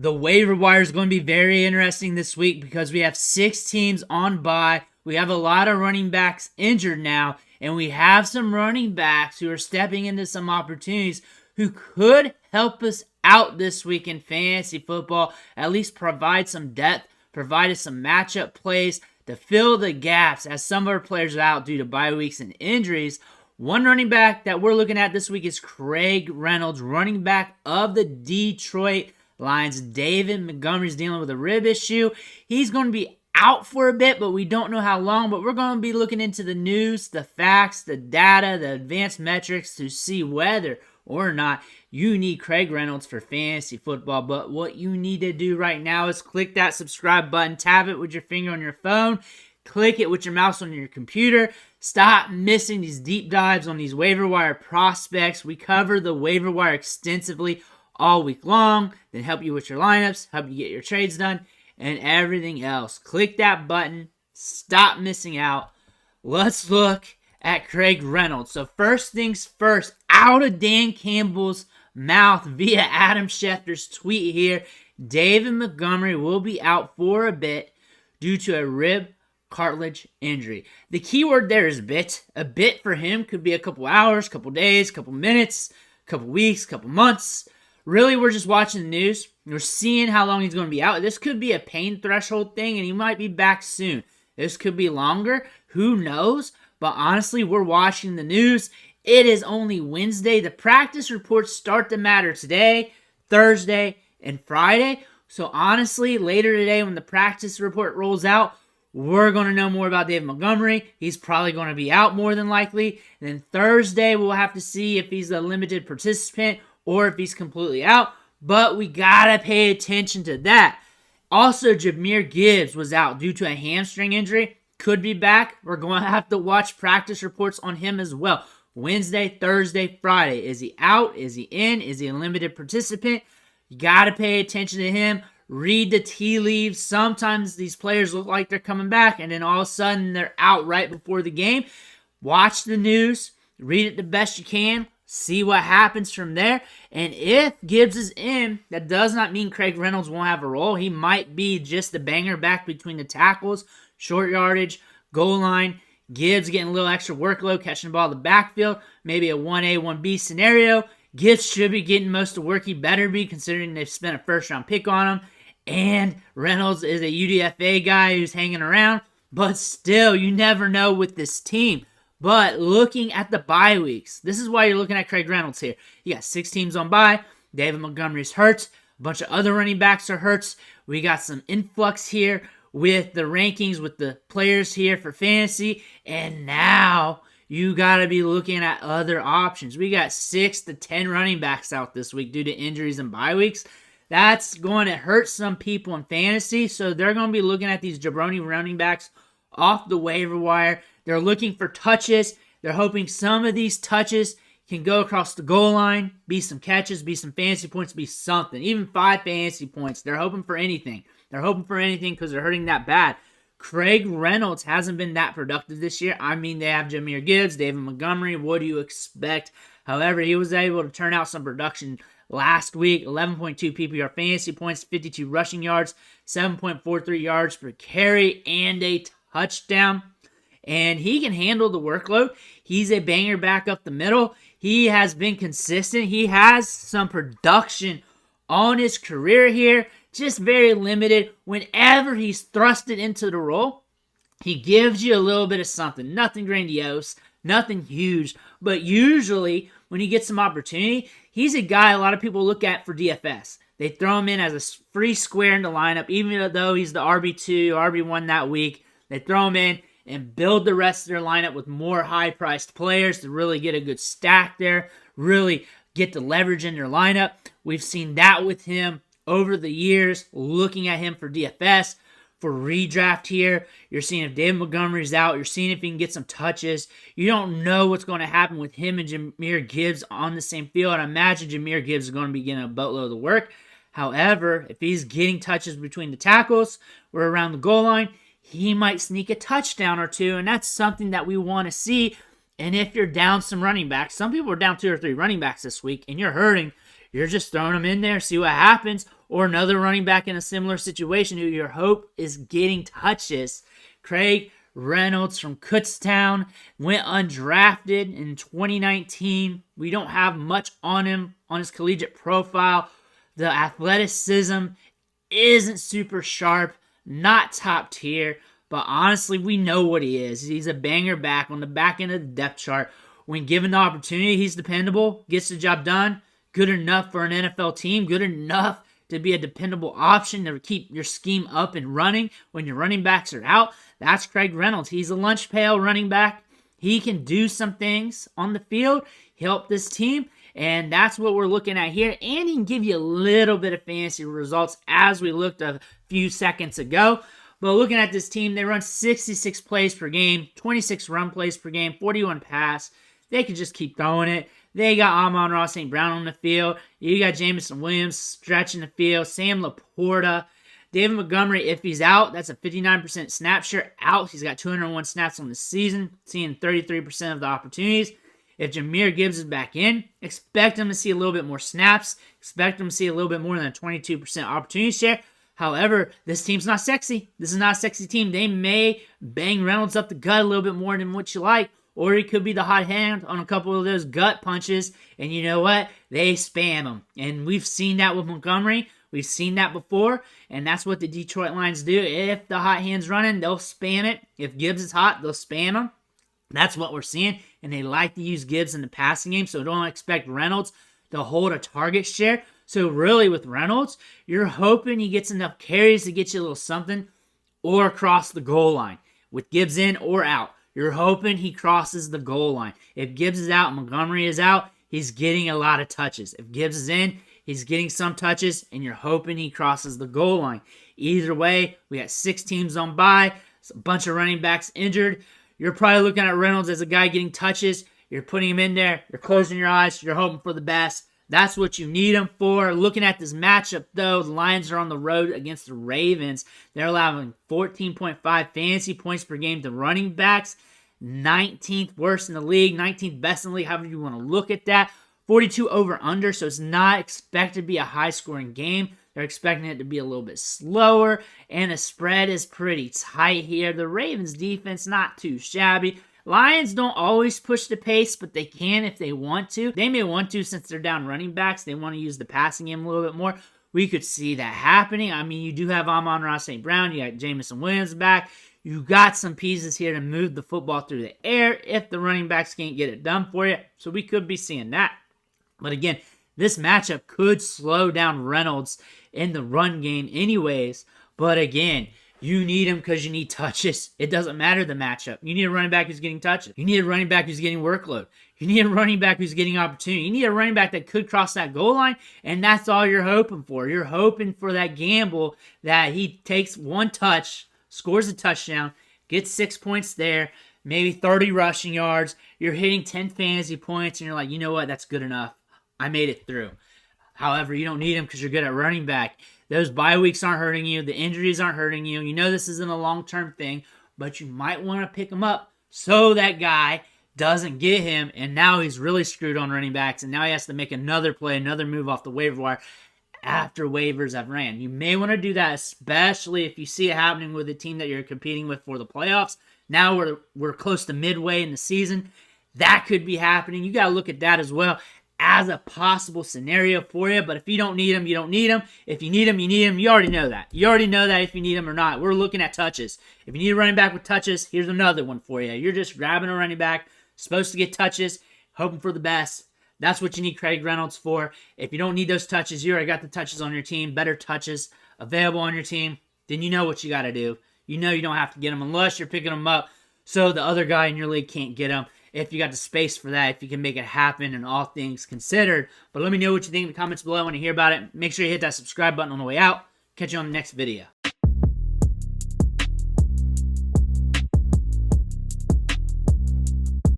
The waiver wire is going to be very interesting this week because we have 6 teams on bye. We have a lot of running backs injured now, and we have some running backs who are stepping into some opportunities who could help us out this week in fantasy football, at least provide some depth, provide us some matchup plays to fill the gaps as some of our players are out due to bye weeks and injuries. One running back that we're looking at this week is Craig Reynolds, running back of the Detroit Lions. David Montgomery is dealing with a rib issue. He's going to be out for a bit, but we don't know how long. But we're going to be looking into the news, the facts, the data, the advanced metrics to see whether or not you need Craig Reynolds for fantasy football. But what you need to do right now is click that subscribe button, tap it with your finger on your phone, click it with your mouse on your computer. Stop missing these deep dives on these waiver wire prospects. We cover the waiver wire extensively all week long, then help you with your lineups, help you get your trades done, and everything else. Click that button. Stop missing out. Let's look at Craig Reynolds. So first things first, out of Dan Campbell's mouth via Adam Schefter's tweet here, David Montgomery will be out for a bit due to a rib cartilage injury. The key word there is bit. A bit for him could be a couple hours, couple days, couple minutes, couple weeks, couple months. Really, we're just watching the news. We're seeing how long he's going to be out. This could be a pain threshold thing, and he might be back soon. This could be longer. Who knows? But honestly, we're watching the news. It is only Wednesday. The practice reports start to matter today, Thursday, and Friday. So honestly, later today when the practice report rolls out, we're going to know more about David Montgomery. He's probably going to be out more than likely. And then Thursday, we'll have to see if he's a limited participant or if he's completely out, but we gotta pay attention to that. Also, Jahmyr Gibbs was out due to a hamstring injury. Could be back. We're going to have to watch practice reports on him as well. Wednesday, Thursday, Friday. Is he out? Is he in? Is he a limited participant? You gotta pay attention to him. Read the tea leaves. Sometimes these players look like they're coming back, and then all of a sudden they're out right before the game. Watch the news. Read it the best you can. See what happens from there. And if Gibbs is in, that does not mean Craig Reynolds won't have a role. He might be just the banger back between the tackles, short yardage, goal line. Gibbs getting a little extra workload, catching the ball in the backfield. Maybe a 1A, 1B scenario. Gibbs should be getting most of the work he better be, considering they've spent a first-round pick on him. And Reynolds is a UDFA guy who's hanging around. But still, you never know with this team. But looking at the bye weeks, this is why you're looking at Craig Reynolds here. You got 6 teams on bye. David Montgomery's hurt. A bunch of other running backs are hurt. We got some influx here with the rankings, with the players here for fantasy. And now you got to be looking at other options. We got 6 to 10 running backs out this week due to injuries and bye weeks. That's going to hurt some people in fantasy. So they're going to be looking at these jabroni running backs off the waiver wire. They're looking for touches. They're hoping some of these touches can go across the goal line, be some catches, be some fantasy points, be something. Even 5 fantasy points. They're hoping for anything. They're hoping for anything because they're hurting that bad. Craig Reynolds hasn't been that productive this year. I mean, they have Jahmyr Gibbs, David Montgomery. What do you expect? However, he was able to turn out some production last week. 11.2 PPR fantasy points, 52 rushing yards, 7.43 yards per carry, and a touchdown. And he can handle the workload. He's a banger back up the middle. He has been consistent. He has some production on his career here. Just very limited. Whenever he's thrusted into the role, he gives you a little bit of something. Nothing grandiose, nothing huge. But usually, when he gets some opportunity, he's a guy a lot of people look at for DFS. They throw him in as a free square in the lineup, even though he's the RB2, RB1 that week. They throw him in and build the rest of their lineup with more high-priced players to really get a good stack there, really get the leverage in their lineup. We've seen that with him over the years, looking at him for DFS, for redraft here. You're seeing if David Montgomery's out. You're seeing if he can get some touches. You don't know what's going to happen with him and Jahmyr Gibbs on the same field. I imagine Jahmyr Gibbs is going to be getting a boatload of the work. However, if he's getting touches between the tackles or around the goal line, he might sneak a touchdown or two, and that's something that we want to see. And if you're down some running backs, some people are down 2 or 3 running backs this week, and you're hurting, you're just throwing them in there, see what happens. or another running back in a similar situation who your hope is getting touches. Craig Reynolds from Kutztown went undrafted in 2019. We don't have much on him on his collegiate profile. The athleticism isn't super sharp, not top tier, but honestly, we know what he is. He's a banger back on the back end of the depth chart. When given the opportunity, he's dependable, gets the job done, good enough for an NFL team, good enough to be a dependable option to keep your scheme up and running when your running backs are out. That's Craig Reynolds. He's a lunch pail running back. He can do some things on the field, help this team, and that's what we're looking at here. And he can give you a little bit of fantasy results as we looked a few seconds ago. But looking at this team, they run 66 plays per game, 26 run plays per game, 41 pass. They could just keep throwing it. They got Amon-Ra St. Brown on the field. You got Jameson Williams stretching the field. Sam Laporta. David Montgomery, if he's out, that's a 59% snap share out. He's got 201 snaps on the season, seeing 33% of the opportunities. If Jahmyr Gibbs is back in, expect him to see a little bit more snaps. Expect him to see a little bit more than a 22% opportunity share. However, this team's not sexy. This is not a sexy team. They may bang Reynolds up the gut a little bit more than what you like, or he could be the hot hand on a couple of those gut punches, and you know what? They spam him. And we've seen that with Montgomery. We've seen that before, and that's what the Detroit Lions do. If the hot hand's running, they'll spam it. If Gibbs is hot, they'll spam him. That's what we're seeing, and they like to use Gibbs in the passing game, so don't expect Reynolds to hold a target share. So really with Reynolds, you're hoping he gets enough carries to get you a little something or across the goal line. With Gibbs in or out, you're hoping he crosses the goal line. If Gibbs is out, Montgomery is out, he's getting a lot of touches. If Gibbs is in, he's getting some touches, and you're hoping he crosses the goal line. Either way, we got 6 teams on bye, a bunch of running backs injured. You're probably looking at Reynolds as a guy getting touches. You're putting him in there. You're closing your eyes. You're hoping for the best. That's what you need him for. Looking at this matchup, though, the Lions are on the road against the Ravens. They're allowing 14.5 fantasy points per game to running backs. 19th worst in the league, 19th best in the league, however you want to look at that. 42 over under, so it's not expected to be a high-scoring game. They're expecting it to be a little bit slower, and the spread is pretty tight here. The Ravens' defense, not too shabby. Lions don't always push the pace, but they can if they want to. They may want to since they're down running backs. They want to use the passing game a little bit more. We could see that happening. I mean, you do have Amon-Ra St. Brown. You got Jameson Williams back. You got some pieces here to move the football through the air if the running backs can't get it done for you. So we could be seeing that. But again, this matchup could slow down Reynolds in the run game anyways. But again, you need him because you need touches. It doesn't matter the matchup. You need a running back who's getting touches. You need a running back who's getting workload. You need a running back who's getting opportunity. You need a running back that could cross that goal line, and that's all you're hoping for. You're hoping for that gamble that he takes one touch, scores a touchdown, gets 6 points there, maybe 30 rushing yards. You're hitting 10 fantasy points, and you're like, you know what? That's good enough. I made it through. However, you don't need him because you're good at running back. Those bye weeks aren't hurting you. The injuries aren't hurting you. You know this isn't a long-term thing, but you might want to pick him up so that guy doesn't get him, and now he's really screwed on running backs, and now he has to make another play, another move off the waiver wire after waivers have ran. You may want to do that, especially if you see it happening with a team that you're competing with for the playoffs. Now we're close to midway in the season. That could be happening. You got to look at that as well as a possible scenario for you. But if you don't need him, you don't need him. If you need him, you need him. You already know that. You already know that if you need him or not. We're looking at touches. If you need a running back with touches, here's another one for you. You're just grabbing a running back, supposed to get touches, hoping for the best. That's what you need Craig Reynolds for. If you don't need those touches, you already got the touches on your team, better touches available on your team, then you know what you got to do. You know you don't have to get them unless you're picking them up so the other guy in your league can't get them. If you got the space for that, if you can make it happen and all things considered. But let me know what you think in the comments below. I want to hear about it. Make sure you hit that subscribe button on the way out. Catch you on the next video.